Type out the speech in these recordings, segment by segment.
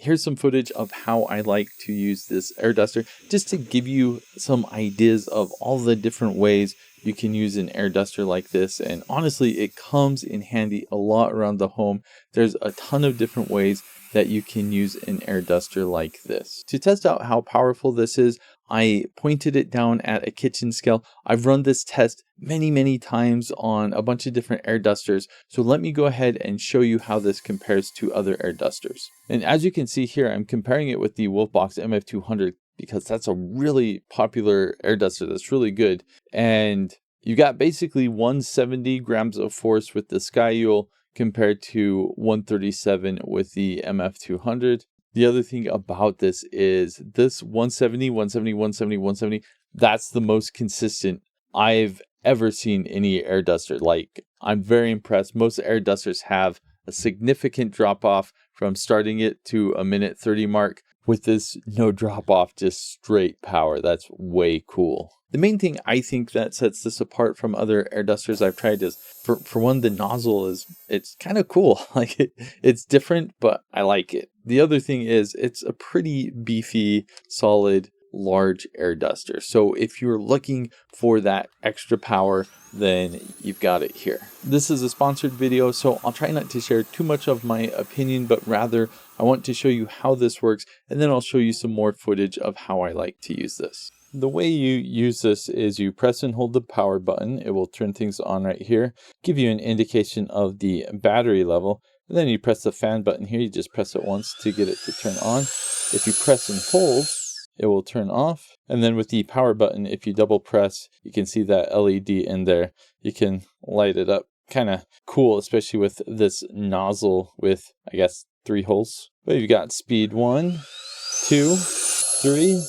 here's some footage of how I like to use this air duster, just to give you some ideas of all the different ways you can use an air duster like this. And honestly, it comes in handy a lot around the home. There's a ton of different ways that you can use an air duster like this. To test out how powerful this is, I pointed it down at a kitchen scale. I've run this test many times on a bunch of different air dusters. So let me go ahead and show you how this compares to other air dusters. And as you can see here, I'm comparing it with the Wolfbox MF200 because that's a really popular air duster that's really good. And you got basically 170 grams of force with the SKYULE compared to 137 with the MF200. The other thing about this is this 170, 170, 170, 170, that's the most consistent I've ever seen any air duster. Like, I'm very impressed. Most air dusters have a significant drop off from starting it to a minute 30 mark. With this, no drop off, just straight power. That's way cool. The main thing I think that sets this apart from other air dusters I've tried is, for one, the nozzle it's kind of cool. Like it's different, but I like it. The other thing is it's a pretty beefy, solid, large air duster. So if you're looking for that extra power, then you've got it here. This is a sponsored video, so I'll try not to share too much of my opinion, but rather I want to show you how this works, and then I'll show you some more footage of how I like to use this. The way you use this is you press and hold the power button. It will turn things on right here, give you an indication of the battery level, and then you press the fan button here. You just press it once to get it to turn on. If you press and hold, it will turn off. And then with the power button, if you double press, you can see that LED in there. You can light it up. Kind of cool, especially with this nozzle with, I guess, 3 holes. But you've got speed 1, 2, 3,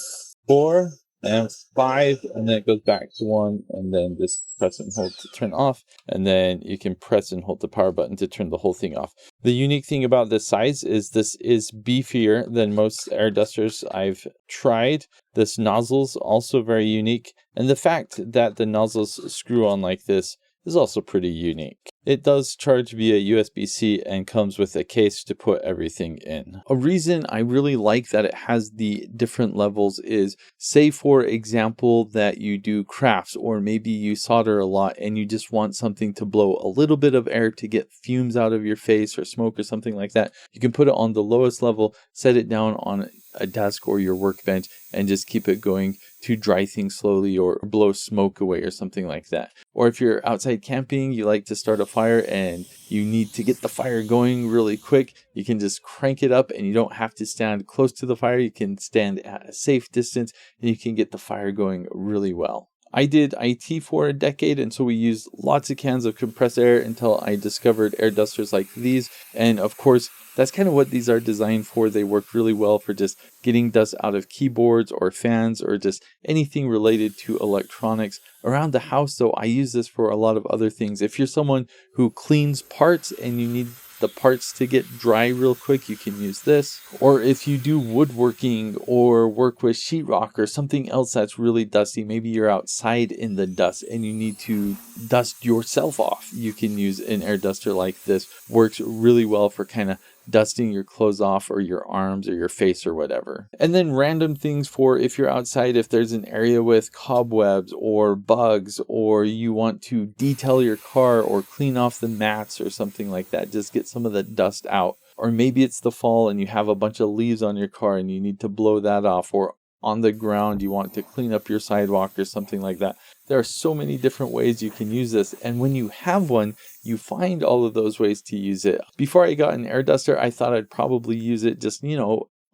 4, and 5, and then it goes back to 1, and then just press and hold to turn off, and then you can press and hold the power button to turn the whole thing off. The unique thing about this size is this is beefier than most air dusters I've tried. This nozzle's also very unique, and the fact that the nozzles screw on like this is also pretty unique. It does charge via USB-C and comes with a case to put everything in. A reason I really like that it has the different levels is, say for example that you do crafts, or maybe you solder a lot and you just want something to blow a little bit of air to get fumes out of your face or smoke or something like that. You can put it on the lowest level, set it down on a desk or your workbench, and just keep it going to dry things slowly or blow smoke away or something like that. Or if you're outside camping, you like to start a fire and you need to get the fire going really quick, you can just crank it up and you don't have to stand close to the fire. You can stand at a safe distance and you can get the fire going really well. I did IT for a decade, and so we used lots of cans of compressed air until I discovered air dusters like these. And of course, that's kind of what these are designed for. They work really well for just getting dust out of keyboards or fans or just anything related to electronics. Around the house, though, I use this for a lot of other things. If you're someone who cleans parts and you need the parts to get dry real quick, you can use this. Or if you do woodworking or work with sheetrock or something else that's really dusty, maybe you're outside in the dust and you need to dust yourself off, you can use an air duster like this. Works really well for kind of dusting your clothes off or your arms or your face or whatever. And then random things for if you're outside, if there's an area with cobwebs or bugs, or you want to detail your car or clean off the mats or something like that, just get some of the dust out. Or maybe it's the fall and you have a bunch of leaves on your car and you need to blow that off, or on the ground you want to clean up your sidewalk or something like that. There are so many different ways you can use this, and when you have one, you find all of those ways to use it. Before I got an air duster, I thought I'd probably use it just,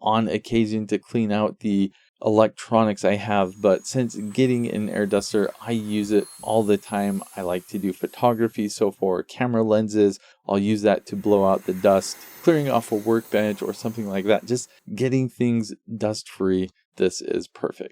on occasion to clean out the electronics I have, but since getting an air duster, I use it all the time. I like to do photography, so for camera lenses, I'll use that to blow out the dust, clearing off a workbench or something like that, just getting things dust free. This is perfect.